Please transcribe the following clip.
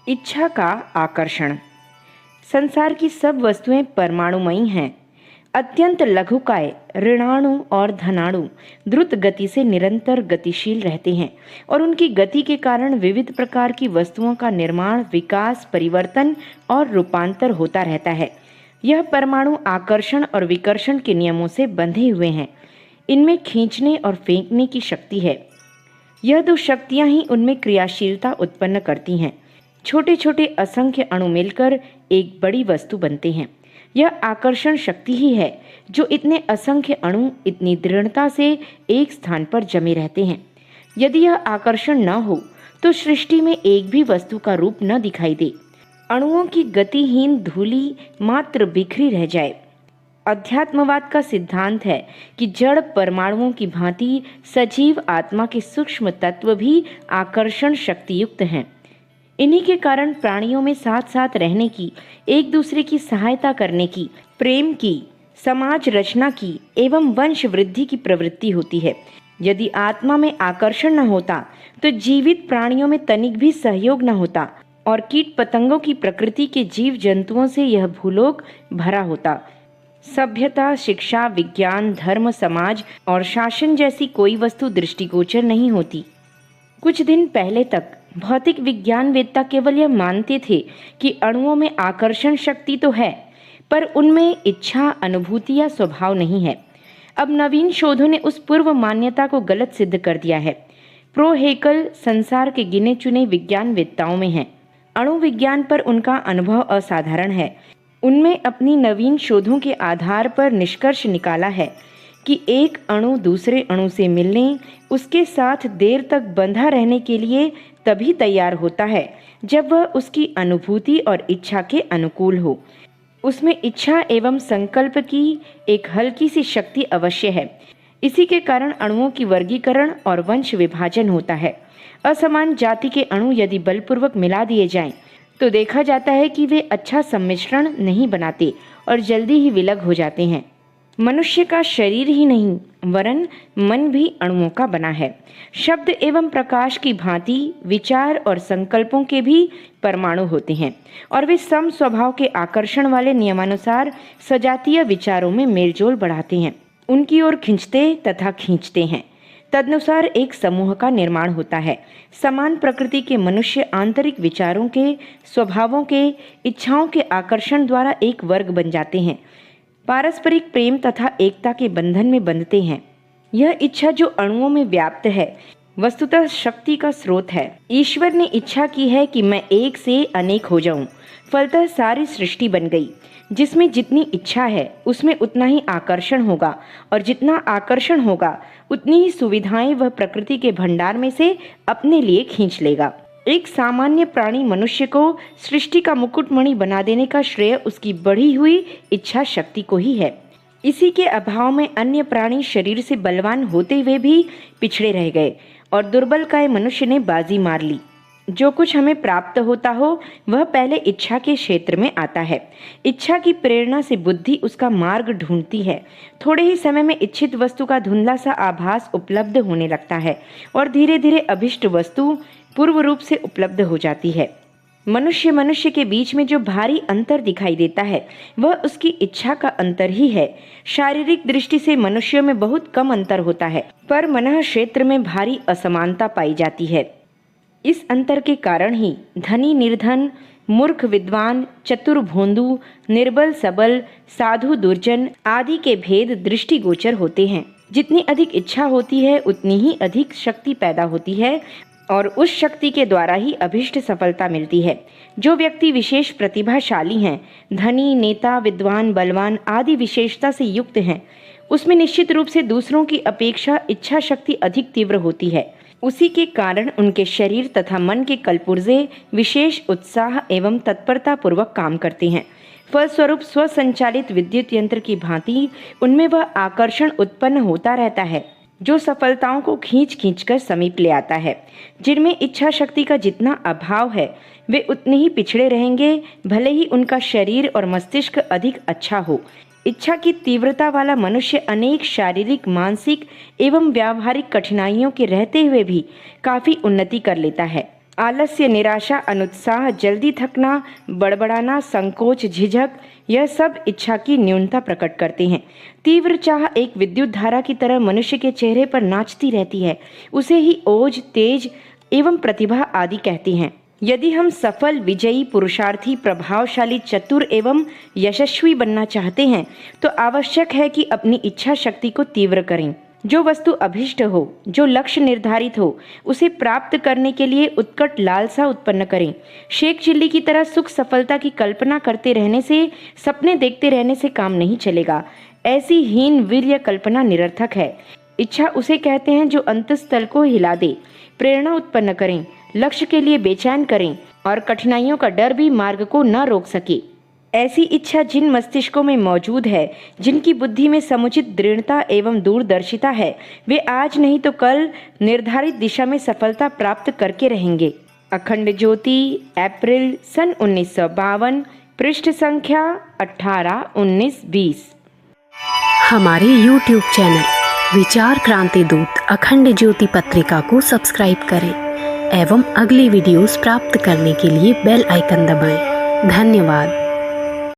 इच्छा का आकर्षण। संसार की सब वस्तुएं परमाणुमयी हैं। अत्यंत लघुकाय ऋणाणु और धनाणु द्रुत गति से निरंतर गतिशील रहते हैं और उनकी गति के कारण विविध प्रकार की वस्तुओं का निर्माण, विकास, परिवर्तन और रूपांतर होता रहता है। यह परमाणु आकर्षण और विकर्षण के नियमों से बंधे हुए हैं। इनमें खींचने और फेंकने की शक्ति है। यह दो शक्तियां ही उनमें क्रियाशीलता उत्पन्न करती हैं। छोटे छोटे असंख्य अणु मिलकर एक बड़ी वस्तु बनते हैं। यह आकर्षण शक्ति ही है जो इतने असंख्य अणु इतनी दृढ़ता से एक स्थान पर जमे रहते हैं। यदि यह आकर्षण न हो तो सृष्टि में एक भी वस्तु का रूप न दिखाई दे। अणुओं की गतिहीन धूलि मात्र बिखरी रह जाए। अध्यात्मवाद का सिद्धांत है कि जड़ परमाणुओं की भांति सजीव आत्मा के सूक्ष्म तत्व भी आकर्षण शक्ति युक्त हैं। इन्हीं के कारण प्राणियों में साथ साथ रहने की, एक दूसरे की सहायता करने की, प्रेम की, समाज रचना की एवं वंश वृद्धि की प्रवृत्ति होती है। यदि आत्मा में आकर्षण न होता तो जीवित प्राणियों में तनिक भी सहयोग न होता और कीट पतंगों की प्रकृति के जीव जंतुओं से यह भूलोक भरा होता। सभ्यता, शिक्षा, विज्ञान, धर्म, समाज और शासन जैसी कोई वस्तु दृष्टिगोचर नहीं होती। कुछ दिन पहले तक भौतिक विज्ञान वेत्ता केवल यह मानते थे कि अणुओं में आकर्षण शक्ति तो है, पर उनमें इच्छा, अनुभूति या स्वभाव नहीं है। अब नवीन शोधों ने उस पूर्व मान्यता को गलत सिद्ध कर दिया है। प्रो हेकल संसार के गिने चुने विज्ञान वेत्ताओं में हैं। अणु विज्ञान पर उनका अनुभव असाधारण है। उनमें अपनी नवीन शोधों के आधार पर निष्कर्ष निकाला है कि एक अणु दूसरे अणु से मिलने, उसके साथ देर तक बंधा रहने के लिए तभी तैयार होता है जब वह उसकी अनुभूति और इच्छा के अनुकूल हो। उसमें इच्छा एवं संकल्प की एक हल्की सी शक्ति अवश्य है। इसी के कारण अणुओं की वर्गीकरण और वंश विभाजन होता है। असमान जाति के अणु यदि बलपूर्वक मिला दिए जाएं, तो देखा जाता है कि वे अच्छा सम्मिश्रण नहीं बनाते और जल्दी ही विलग हो जाते हैं। मनुष्य का शरीर ही नहीं वरन मन भी अणुओं का बना है। शब्द एवं प्रकाश की भांति विचार और संकल्पों के भी परमाणु होते हैं और वे सम स्वभाव के आकर्षण वाले नियमानुसार सजातीय विचारों में मेलजोल बढ़ाते हैं, उनकी ओर खींचते तथा खींचते हैं। तदनुसार एक समूह का निर्माण होता है। समान प्रकृति के मनुष्य आंतरिक विचारों के, स्वभावों के, इच्छाओं के आकर्षण द्वारा एक वर्ग बन जाते हैं। पारस्परिक प्रेम तथा एकता के बंधन में बंधते हैं। यह इच्छा जो अणुओं में व्याप्त है वस्तुतः शक्ति का स्रोत है। ईश्वर ने इच्छा की है कि मैं एक से अनेक हो जाऊं। फलतः सारी सृष्टि बन गई। जिसमें जितनी इच्छा है उसमें उतना ही आकर्षण होगा और जितना आकर्षण होगा उतनी ही सुविधाएं वह प्रकृति के भंडार में से अपने लिए खींच लेगा। एक सामान्य प्राणी मनुष्य को सृष्टि का मुकुटमणि बना देने का श्रेय उसकी बढ़ी हुई इच्छा शक्ति को ही है। इसी के अभाव में अन्य प्राणी शरीर से बलवान होते हुए भी पिछड़े रह गए और दुर्बल काय मनुष्य ने बाजी मार ली। जो कुछ हमें प्राप्त होता हो वह पहले इच्छा के क्षेत्र में आता है। इच्छा की प्रेरणा से बुद्धि उसका मार्ग ढूंढती है। थोड़े ही समय में इच्छित वस्तु का धुंधला सा आभास उपलब्ध होने लगता है और धीरे धीरे अभिष्ट वस्तु पूर्व रूप से उपलब्ध हो जाती है। मनुष्य के बीच में जो भारी अंतर दिखाई देता है वह उसकी इच्छा का अंतर ही है। शारीरिक दृष्टि से मनुष्यों में बहुत कम अंतर होता है, पर मनः क्षेत्र में भारी असमानता पाई जाती है। इस अंतर के कारण ही धनी निर्धन, मूर्ख विद्वान, चतुर भोंदू, निर्बल सबल, साधु दुर्जन आदि के भेद दृष्टिगोचर होते हैं। जितनी अधिक इच्छा होती है उतनी ही अधिक शक्ति पैदा होती है और उस शक्ति के द्वारा ही अभिष्ट सफलता मिलती है। जो व्यक्ति विशेष प्रतिभाशाली हैं, धनी, नेता, विद्वान, बलवान आदि विशेषता से युक्त हैं, उसमें निश्चित रूप से दूसरों की अपेक्षा इच्छा शक्ति अधिक तीव्र होती है। उसी के कारण उनके शरीर तथा मन के कलपुर्जे विशेष उत्साह एवं तत्परता पूर्वक काम करते हैं। फलस्वरूप स्वसंचालित विद्युत यंत्र की भांति उनमें वह आकर्षण उत्पन्न होता रहता है जो सफलताओं को खींच खींच कर समीप ले आता है। जिनमें इच्छा शक्ति का जितना अभाव है वे उतने ही पिछड़े रहेंगे, भले ही उनका शरीर और मस्तिष्क अधिक अच्छा हो। इच्छा की तीव्रता वाला मनुष्य अनेक शारीरिक, मानसिक एवं व्यावहारिक कठिनाइयों के रहते हुए भी काफी उन्नति कर लेता है। आलस्य, निराशा, अनुत्साह, जल्दी थकना, बड़बड़ाना, संकोच, झिझक, यह सब इच्छा की न्यूनता प्रकट करते हैं। तीव्र चाह एक विद्युत धारा की तरह मनुष्य के चेहरे पर नाचती रहती है। उसे ही ओज, तेज एवं प्रतिभा आदि कहते हैं। यदि हम सफल, विजयी, पुरुषार्थी, प्रभावशाली, चतुर एवं यशस्वी बनना चाहते हैं तो आवश्यक है कि अपनी इच्छा शक्ति को तीव्र करें। जो वस्तु अभिष्ट हो, जो लक्ष्य निर्धारित हो, उसे प्राप्त करने के लिए उत्कट लालसा उत्पन्न करें। शेख चिल्ली की तरह सुख सफलता की कल्पना करते रहने से, सपने देखते रहने से काम नहीं चलेगा। ऐसी हीन वीर्य कल्पना निरर्थक है। इच्छा उसे कहते हैं जो अंतःस्थल को हिला दे, प्रेरणा उत्पन्न करें, लक्ष्य के लिए बेचैन करें और कठिनाइयों का डर भी मार्ग को न रोक सके। ऐसी इच्छा जिन मस्तिष्कों में मौजूद है, जिनकी बुद्धि में समुचित दृढ़ता एवं दूरदर्शिता है, वे आज नहीं तो कल निर्धारित दिशा में सफलता प्राप्त करके रहेंगे। अखंड ज्योति, अप्रैल सन 1952, पृष्ठ संख्या 18, 19, 20। हमारे YouTube चैनल विचार क्रांति दूत अखंड ज्योति पत्रिका को सब्सक्राइब करें एवं अगली वीडियोस प्राप्त करने के लिए बेल आइकन दबाएं। धन्यवाद।